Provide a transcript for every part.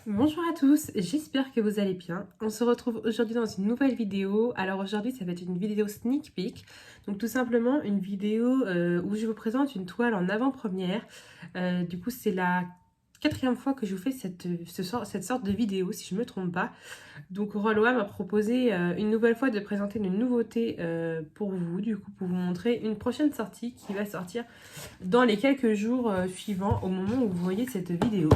Bonjour à tous, j'espère que vous allez bien. On se retrouve aujourd'hui dans une nouvelle vidéo. Alors aujourd'hui ça va être une vidéo sneak peek. Donc tout simplement une vidéo où je vous présente une toile en avant-première. Du coup c'est la quatrième fois que je vous fais cette sorte de vidéo si je ne me trompe pas. Donc Rolloa m'a proposé une nouvelle fois de présenter une nouveauté pour vous. Du coup pour vous montrer une prochaine sortie qui va sortir dans les quelques jours suivants au moment où vous voyez cette vidéo.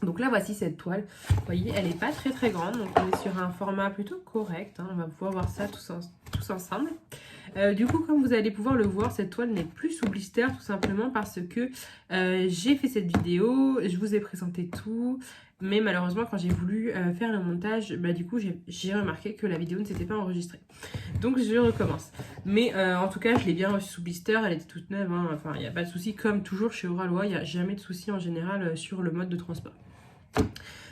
Donc là voici cette toile, vous voyez elle n'est pas très grande, donc on est sur un format plutôt correct, hein. On va pouvoir voir ça tous ensemble. Du coup comme vous allez pouvoir le voir, cette toile n'est plus sous blister tout simplement parce que j'ai fait cette vidéo, je vous ai présenté tout, mais malheureusement quand j'ai voulu faire le montage, du coup j'ai remarqué que la vidéo ne s'était pas enregistrée. Donc je recommence. Mais en tout cas je l'ai bien reçue sous blister, elle était toute neuve, hein. Enfin il n'y a pas de souci, comme toujours chez Oralois, il n'y a jamais de souci en général sur le mode de transport.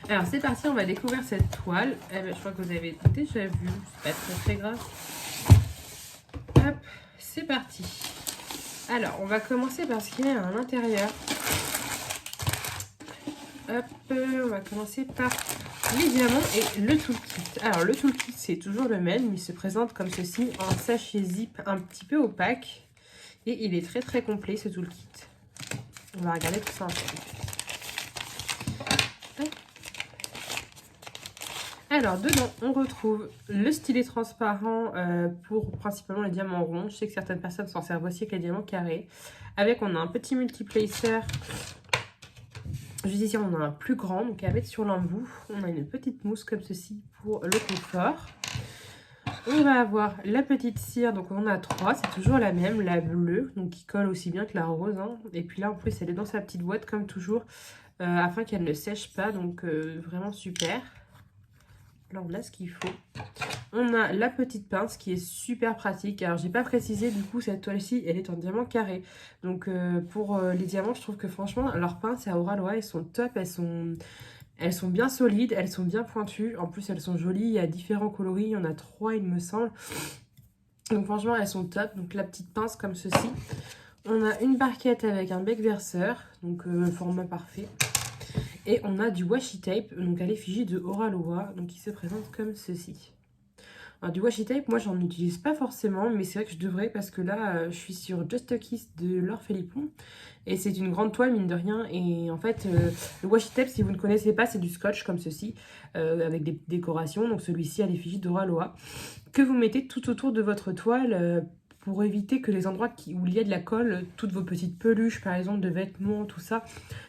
Alors c'est parti, on va découvrir cette toile. Je crois que vous avez déjà vu, c'est pas très grave. Hop, c'est parti. Alors on va commencer par ce qu'il y a à l'intérieur. Hop, on va commencer par les diamants et le toolkit. Alors le toolkit c'est toujours le même, il se présente comme ceci en sachet zip un petit peu opaque. Et il est très complet ce toolkit. On va regarder tout ça ensemble. Alors dedans on retrouve le stylet transparent pour principalement les diamants ronds. Je sais que certaines personnes s'en servent aussi avec les diamants carrés. Avec on a un petit multiplacer. Juste ici on a un plus grand, donc à mettre sur l'embout. On a une petite mousse comme ceci pour le confort. On va avoir la petite cire, donc on a 3, c'est toujours la même, la bleue, donc qui colle aussi bien que la rose, hein. Et puis là en plus elle est dans sa petite boîte comme toujours, afin qu'elle ne sèche pas, donc vraiment super. Là on a ce qu'il faut. On a la petite pince qui est super pratique. Alors j'ai pas précisé, du coup cette toile-ci elle est en diamant carré. Donc pour les diamants je trouve que franchement leurs pinces à Oralois elles sont top, elles sont bien solides, elles sont bien pointues. En plus elles sont jolies, il y a différents coloris, il y en a 3 il me semble. Donc franchement elles sont top. Donc la petite pince comme ceci. On a une barquette avec un bec verseur, donc format parfait. Et on a du washi tape, donc à l'effigie de Oralois, donc qui se présente comme ceci. Alors du washi tape, moi j'en utilise pas forcément, mais c'est vrai que je devrais parce que là je suis sur Just a Kiss de Laure Philippon. Et c'est une grande toile mine de rien, et en fait le washi tape si vous ne connaissez pas c'est du scotch comme ceci, avec des décorations, donc celui-ci à l'effigie d'Oralois, que vous mettez tout autour de votre toile pour éviter que les endroits où il y a de la colle, toutes vos petites peluches par exemple de vêtements, tout ça,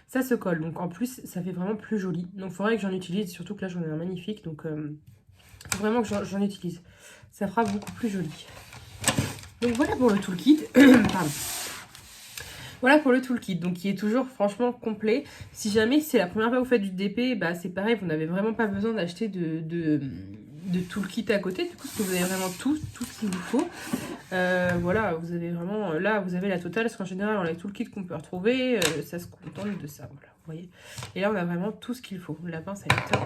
ça se colle. Donc en plus ça fait vraiment plus joli. Donc il faudrait que j'en utilise, surtout que là j'en ai un magnifique, donc faut vraiment que j'en utilise. Ça fera beaucoup plus joli. Donc voilà pour le toolkit. Pardon. Voilà pour le toolkit, donc qui est toujours franchement complet. Si jamais c'est la première fois que vous faites du DP, c'est pareil, vous n'avez vraiment pas besoin d'acheter de toolkit à côté, du coup parce que vous avez vraiment tout ce qu'il vous faut. Voilà, vous avez vraiment, là vous avez la totale, parce qu'en général on a les toolkits qu'on peut retrouver, ça se contente de ça, voilà, vous voyez. Et là on a vraiment tout ce qu'il faut, la pince elle est top.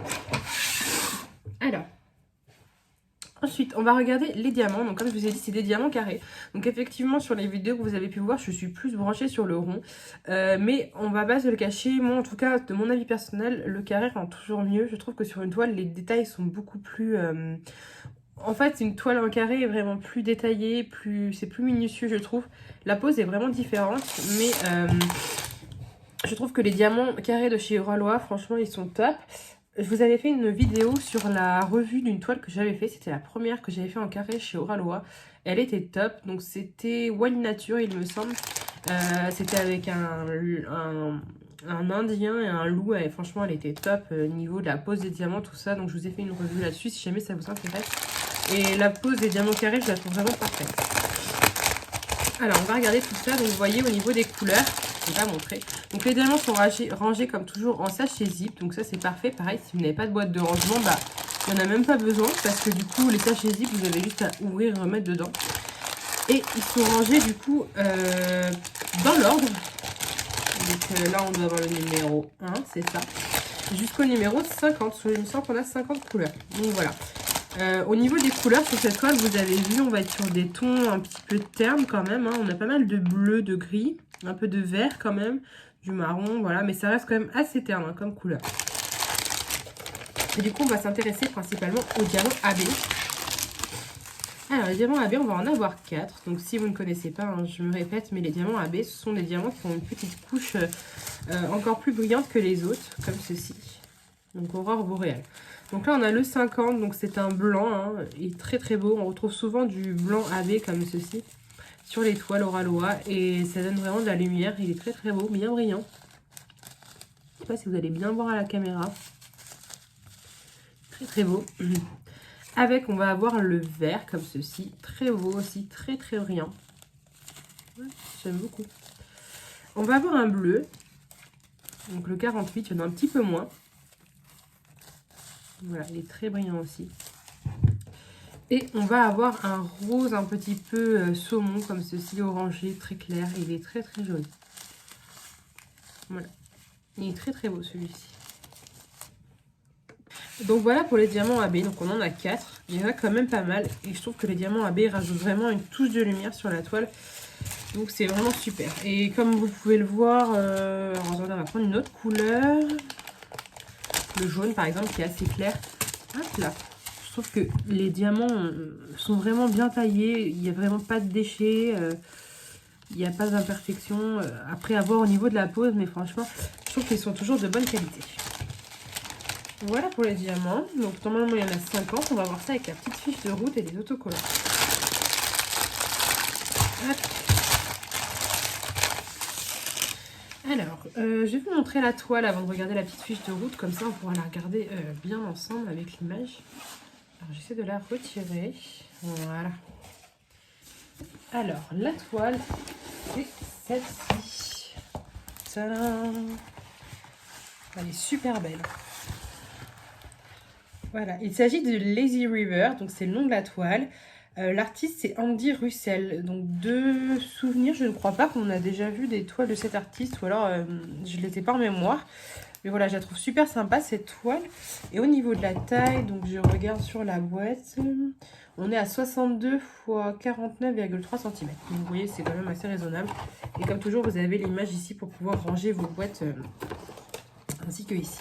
Alors, ensuite, on va regarder les diamants. Donc comme je vous ai dit, c'est des diamants carrés. Donc effectivement, sur les vidéos que vous avez pu voir, je suis plus branchée sur le rond. Mais on va pas se le cacher. Moi, en tout cas, de mon avis personnel, le carré rend toujours mieux. Je trouve que sur une toile, les détails sont beaucoup plus... En fait, une toile en carré est vraiment plus détaillée, c'est plus minutieux, je trouve. La pose est vraiment différente, mais je trouve que les diamants carrés de chez Oralois, franchement, ils sont top. Je vous avais fait une vidéo sur la revue d'une toile que j'avais fait. C'était la première que j'avais fait en carré chez Oralois. Elle était top. Donc c'était Wild Nature, il me semble. C'était avec un indien et un loup. Et franchement, elle était top. Niveau de la pose des diamants, tout ça. Donc je vous ai fait une revue là-dessus si jamais ça vous intéresse. Et la pose des diamants carrés, je la trouve vraiment parfaite. Alors, on va regarder tout ça. Donc vous voyez au niveau des couleurs. Je vais pas montrer. Donc les diamants sont rangés comme toujours en sachet zip. Donc ça c'est parfait. Pareil, si vous n'avez pas de boîte de rangement, il n'y en a même pas besoin. Parce que du coup les sachets zip, vous avez juste à ouvrir et remettre dedans. Et ils sont rangés du coup dans l'ordre. Donc là on doit avoir le numéro 1, c'est ça. Jusqu'au numéro 50. Il me semble qu'on a 50 couleurs. Donc voilà. Au niveau des couleurs sur cette toile, vous avez vu, on va être sur des tons un petit peu ternes quand même, hein. On a pas mal de bleu, de gris, un peu de vert quand même, du marron, voilà. Mais ça reste quand même assez terne hein, comme couleur. Et du coup, on va s'intéresser principalement aux diamants AB. Alors, les diamants AB, on va en avoir 4. Donc, si vous ne connaissez pas, hein, je me répète, mais les diamants AB, ce sont des diamants qui ont une petite couche encore plus brillante que les autres, comme ceci. Donc, aurore boréale. Donc là, on a le 50, donc c'est un blanc, hein, il est très très beau. On retrouve souvent du blanc AB comme ceci sur les toiles Oraloa et ça donne vraiment de la lumière. Il est très très beau, bien brillant. Je ne sais pas si vous allez bien voir à la caméra. Très très beau. Avec, on va avoir le vert comme ceci, très beau aussi, très très brillant. Ouais, j'aime beaucoup. On va avoir un bleu, donc le 48, il y en a un petit peu moins. Voilà, il est très brillant aussi. Et on va avoir un rose un petit peu saumon, comme ceci, orangé, très clair. Il est très très joli. Voilà, il est très très beau celui-ci. Donc voilà pour les diamants AB, donc on en a 4. Il y en a quand même pas mal. Et je trouve que les diamants AB rajoutent vraiment une touche de lumière sur la toile. Donc c'est vraiment super. Et comme vous pouvez le voir, on va prendre une autre couleur. Le jaune par exemple qui est assez clair. Hop là. Je trouve que les diamants sont vraiment bien taillés. Il n'y a vraiment pas de déchets. Il n'y a pas d'imperfection. Après à voir au niveau de la pose, mais franchement, je trouve qu'ils sont toujours de bonne qualité. Voilà pour les diamants. Donc normalement il y en a 50. On va voir ça avec la petite fiche de route et les autocollants. Hop. Alors, je vais vous montrer la toile avant de regarder la petite fiche de route. Comme ça, on pourra la regarder bien ensemble avec l'image. Alors, j'essaie de la retirer. Voilà. Alors, la toile, c'est celle-ci. Tadam! Elle est super belle. Voilà, il s'agit de Lazy River, donc c'est le nom de la toile. L'artiste c'est Andy Russell. Donc de souvenirs, je ne crois pas qu'on a déjà vu des toiles de cet artiste, ou alors je ne les ai pas en mémoire. Mais voilà, je la trouve super sympa cette toile. Et au niveau de la taille, donc je regarde sur la boîte, on est à 62 x 49,3 cm. Donc vous voyez, c'est quand même assez raisonnable. Et comme toujours, vous avez l'image ici pour pouvoir ranger vos boîtes ainsi que ici.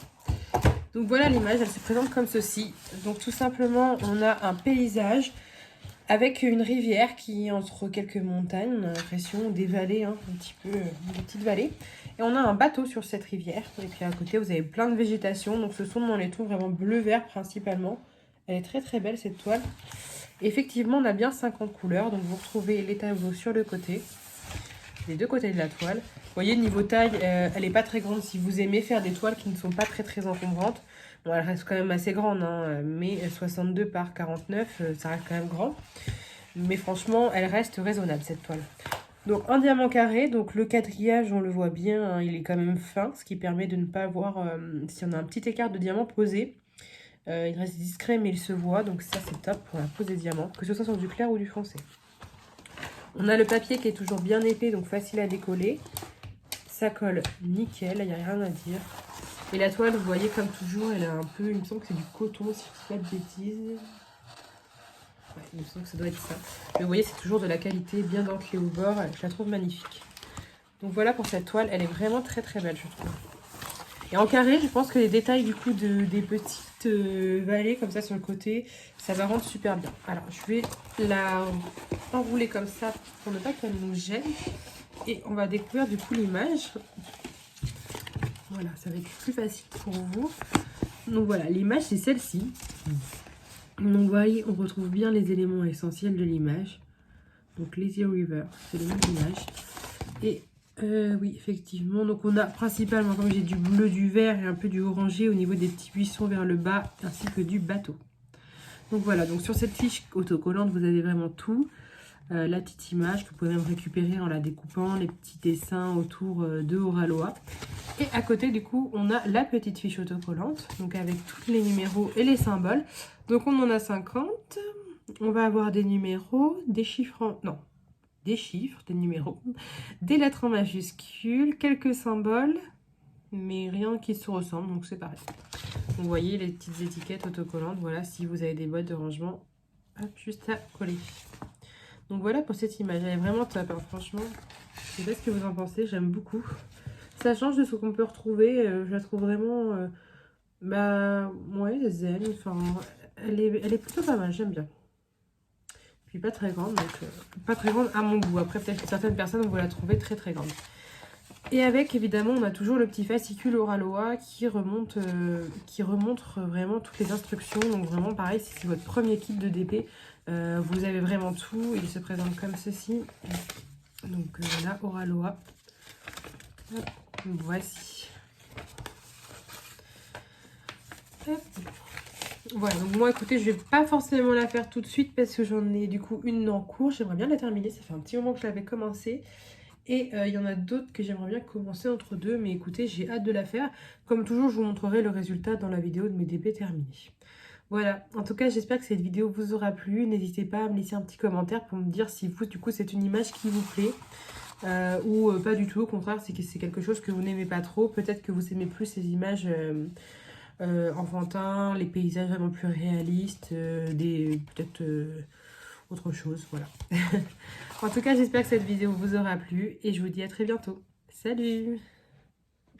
Donc voilà l'image, elle se présente comme ceci. Donc tout simplement, on a un paysage avec une rivière qui est entre quelques montagnes. On a l'impression des vallées, hein, un petit peu, des petites vallées. Et on a un bateau sur cette rivière. Et puis à côté, vous avez plein de végétation. Donc ce sont dans les tons vraiment bleu-vert principalement. Elle est très très belle cette toile. Et effectivement, on a bien 50 couleurs. Donc vous retrouvez les tableaux sur le côté. Les deux côtés de la toile. Vous voyez, niveau taille, elle n'est pas très grande. Si vous aimez faire des toiles qui ne sont pas très très encombrantes, bon, elle reste quand même assez grande, hein, mais 62 par 49, ça reste quand même grand. Mais franchement, elle reste raisonnable cette toile. Donc un diamant carré, donc le quadrillage, on le voit bien, hein, il est quand même fin, ce qui permet de ne pas voir si on a un petit écart de diamant posé. Il reste discret, mais il se voit, donc ça c'est top pour la pose des diamants, que ce soit sur du clair ou du foncé. On a le papier qui est toujours bien épais, donc facile à décoller. Ça colle nickel, il n'y a rien à dire. Et la toile, vous voyez, comme toujours, elle a un peu, il me semble que c'est du coton, si je ne dis pas de bêtises. Ouais, il me semble que ça doit être ça. Mais vous voyez, c'est toujours de la qualité, bien dentelée au bord. Je la trouve magnifique. Donc voilà pour cette toile, elle est vraiment très très belle, je trouve. Et en carré, je pense que les détails du coup des petites vallées comme ça sur le côté, ça va rendre super bien. Alors, je vais la enrouler comme ça pour ne pas qu'elle nous gêne. Et on va découvrir du coup l'image. Voilà, ça va être plus facile pour vous. Donc voilà, l'image c'est celle-ci. Donc vous voyez, on retrouve bien les éléments essentiels de l'image. Donc Lazy River, c'est le même image. Et oui, effectivement, donc on a principalement, comme j'ai, du bleu, du vert et un peu du orangé au niveau des petits buissons vers le bas, ainsi que du bateau. Donc voilà, donc sur cette fiche autocollante, vous avez vraiment tout. La petite image que vous pouvez même récupérer en la découpant, les petits dessins autour de Oraloa. Et à côté, du coup, on a la petite fiche autocollante, donc avec tous les numéros et les symboles. Donc on en a 50. On va avoir des numéros, des chiffres non, des chiffres, des numéros, des lettres en majuscules, quelques symboles, mais rien qui se ressemble, donc c'est pareil. Donc, vous voyez les petites étiquettes autocollantes, voilà, si vous avez des boîtes de rangement, hop, juste à coller. Donc voilà pour cette image, elle est vraiment top, hein, franchement. Je sais pas ce que vous en pensez, j'aime beaucoup. Ça change de ce qu'on peut retrouver, je la trouve vraiment Bah, ouais, zen, enfin, elle est plutôt pas mal, j'aime bien. Puis pas très grande, donc pas très grande à mon goût. Après, peut-être que certaines personnes vont la trouver très très grande. Et avec, évidemment, on a toujours le petit fascicule Oraloa qui remonte, qui remontre vraiment toutes les instructions. Donc vraiment, pareil, si c'est votre premier kit de DP, vous avez vraiment tout. Il se présente comme ceci. Donc voilà, Oraloa. Hop, voici. Hop. Voilà, donc moi écoutez, je vais pas forcément la faire tout de suite parce que j'en ai du coup une en cours. J'aimerais bien la terminer, ça fait un petit moment que je l'avais commencé. Et il y en a d'autres que j'aimerais bien commencer entre deux, mais écoutez, j'ai hâte de la faire. Comme toujours, je vous montrerai le résultat dans la vidéo de mes DP terminés. Voilà, en tout cas, j'espère que cette vidéo vous aura plu. N'hésitez pas à me laisser un petit commentaire pour me dire si vous, du coup, c'est une image qui vous plaît. Ou pas du tout, au contraire, c'est quelque chose que vous n'aimez pas trop. Peut-être que vous aimez plus ces images enfantins, les paysages vraiment plus réalistes, peut-être autre chose, voilà. En tout cas, j'espère que cette vidéo vous aura plu et je vous dis à très bientôt. Salut!